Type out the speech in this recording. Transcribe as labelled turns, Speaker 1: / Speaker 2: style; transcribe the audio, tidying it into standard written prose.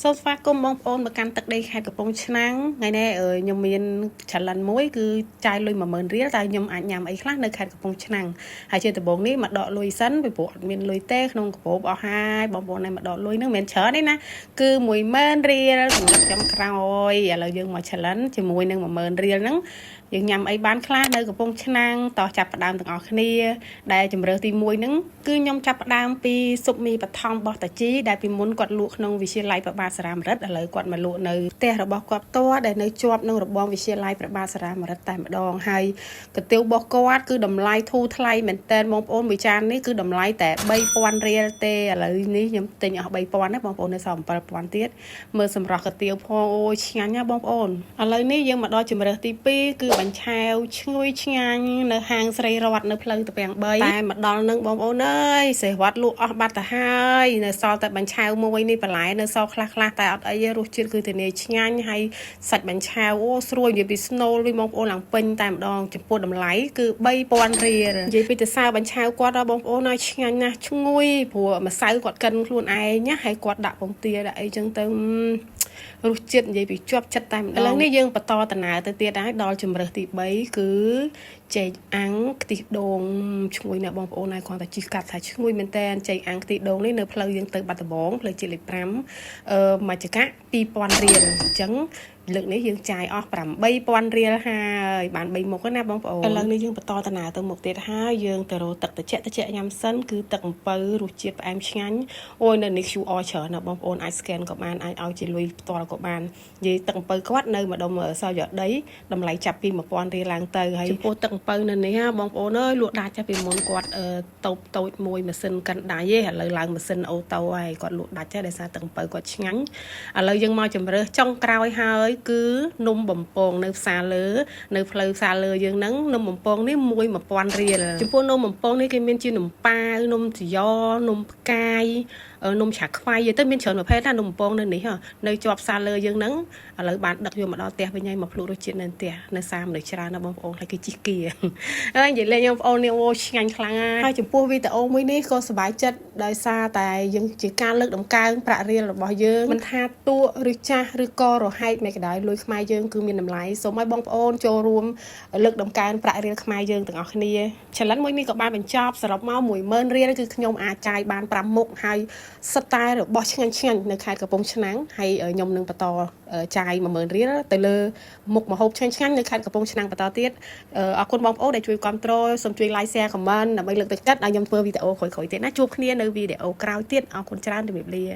Speaker 1: សូមស្វាគមន៍បងប្អូនមកកាន់ទឹកដីខេត្តកំពង់ឆ្នាំងថ្ងៃនេះខ្ញុំមានចលនាមួយគឺចាយលុយ 10000 រៀលតែខ្ញុំអាចញ៉ាំអីខ្លះនៅខេត្តកំពង់ឆ្នាំងហើយជាដំបូងនេះមកដកលុយសិនពីព្រោះអត់មានលុយទេក្នុងកាបូបអស់ហើយបងប្អូនណែមកដកលុយហ្នឹងមិនមែនច្រើនទេណាគឺ 10000 រៀលសម្រាប់ខ្ញុំក្រោយឥឡូវយើងមក challenge ជាមួយនឹង 10000 រៀលហ្នឹងយើងញ៉ាំអីបានខ្លះនៅកំពង់ឆ្នាំងតោះចាប់ផ្ដើមទាំងអស់គ្នាដែលជំរើសទី1ហ្នឹងគឺខ្ញុំចាប់ផ្ដើមពីស៊ុបមីបឋមរបស់តាជីដែលពីមុនគាត់លក់ក្នុងវិទ្យាល័យព្រះបាទសារ៉ាមរិតឥឡូវគាត់មកលក់នៅផ្ទះរបស់គាត់ផ្ទាល់ដែលនៅជាប់នឹងរបងវិទ្យាល័យព្រះបាទសារ៉ាមរិតតែម្ដងហើយកាទៀវរបស់គាត់គឺតម្លៃធូរថ្លៃមែនតើបងប្អូនមួយចាននេះគឺតម្លៃតែ 3000 រៀលទេឥឡូវនេះខ្ញុំទិញអស់ 3000ណាបងប្អូននៅសល់ 7000 ទៀតមើលសម្រស់កាទៀវផងអូយឆ្ងាញ់ណាបងប្អូនឥឡូវនេះយើងមកដល់ជំរើសទី2គឺបាញ់ឆាវឈ្ងុយឆ្ងាញ់នៅហាងស្រីរតនៅផ្លូវតាពាំង3តែមកដល់នឹងបងប្អូនអើយសេះវត្តលក់អស់បាត់ទៅហើយនៅសល់តែបាញ់ឆាវមួយនេះបន្លែនៅសល់ខ្លះតែអត់អីទេរសជាតិគឺធានាឆ្ងាញ់ហើយសាច់បាញ់ឆាវអូស្រួយនិយាយពីស្នូលវិញបងប្អូនឡើងពេញតែម្ដងចំពោះតម្លៃគឺ 3000 រៀលនិយាយពីទសើបាញ់ឆាវគាត់ដល់បងប្អូនហើយឆ្ងាញ់ណាស់ឈ្ងុយព្រោះម្សៅគាត់កិនខ្លួនឯងណាហើយគាត់ដាក់ពងទាដាក់អីចឹងទៅរសជាតិនិយាយពីជាប់ចិត្តតែម្ដងឥឡូវនេះយើងបន្តដំណើរទៅទៀតហើយដល់ជំរើសទី3គឺចេកអាំងខ្ទិះដូងឈ្ងុយណាស់បងប្អូនហើយគ្រាន់តែជីកកាត់ថាឈ្ងុយមែនតើចេកអាំងខ្ទិះដូងនេះនៅផ្លូវយើងទៅបាត់ដំបងផ្លូវជាតិលេខ5មកចកៈ 2000 រៀលអញ្ចឹងលើកនេះយើងចាយអស់ 8000 រៀលហើយបាន3មុខណាបងប្អូនឥឡូវនេះយើងបន្តដំណើរទៅមុខទៀតហើយយើងទៅរកទឹកត្រជាក់ញ៉ាំសិនគឺទឹកអំពៅរសជាតិផ្អែមឆ្ងាញ់អូយនៅនេះ QR ច្រើនណាបងប្អូនអាច scan ក៏បានអាចឲ្យជាលុយផ្ទាល់ក៏បាននិយាយទឹកអំពៅគាត់នៅម្ដុំសយដីតម្លៃចាប់ពី 1000 រៀលឡើងទៅហើយចំពោះទឹកអំពៅនៅនេះបងប្អូនអើយលក់ដាច់ចាប់ពីមុនគាត់តូចមួយម៉ាស៊ីនកិនដៃឯងឥឡូវឡើងម៉ាស៊ីនអូតូហើយគាត់លក់ដាច់ដែរដោយសារទឹកអំពៅគាត់ឆ្ងាញ់ឥឡូវយើងមកជំរើសចុងក្រោយហើយគឺនំបំពងនៅផ្សារលើនៅផ្លូវផ្សារលើយើងហ្នឹងនំបំពងនេះ 1000 រៀលចំពោះនំបំពងនេះគេមានជានំប៉ាវនំត្រយ៉នំផ្កាយនំឆាខ្វៃទៅមានច្រើនប្រភេទណានំបំពងនៅនេះនៅជាប់ផ្សារលើយើងហ្នឹងឥឡូវបានដឹកយកមកដល់ផ្ទះវិញហើយមកភ្លក់រសជាតិនៅផ្ទះនៅសាមនៅច្រើនណាបងប្អូនហើយគេជីកគៀហើយនិយាយលេងបងប្អូននេះអូឆ្ងាញ់ខ្លាំងហើយចំពោះវីដេអូមួយនេះក៏សប្បាយចិត្តដោយសារតែយើងជាការលើកតម្កើងប្រាក់រៀលរបស់យើងមិនថាតួឬចាស់ឬក៏រហែកមិនក៏ដោយលុយខ្មែរយើងគឺមានតម្លៃសូមឲ្យបងប្អូនចូលរួមលើកតម្កើងប្រាក់រៀលខ្មែរយើងទាំងអស់គ្នា challenge មួយនេះក៏បានបញ្ចប់សរុបមក 10000 រៀលគឺខ្ញុំអាចចាយបាន 5 មុខហើយសិតតែរបស់ឆ្ងាញ់នៅខេត្តកំពង់ឆ្នាំងហើយខ្ញុំនឹងបន្តចាយ 10000 រៀលទៅលើមុខម្ហូបឆ្ងាញ់នៅខេត្តកំពង់ឆ្នាំងបន្តទៀតអរគុណបងប្អូនដែលជួយគាំទ្រសូមជួយ like share comment ដើម្បីលើកទឹកចិត្តឲ្យខ្ញុំធ្វើវីដេអូក្រោយៗទៀតណាជួបគ្នានៅវីដេអូក្រោយទៀតអរគុណច្រើនជំរាបលា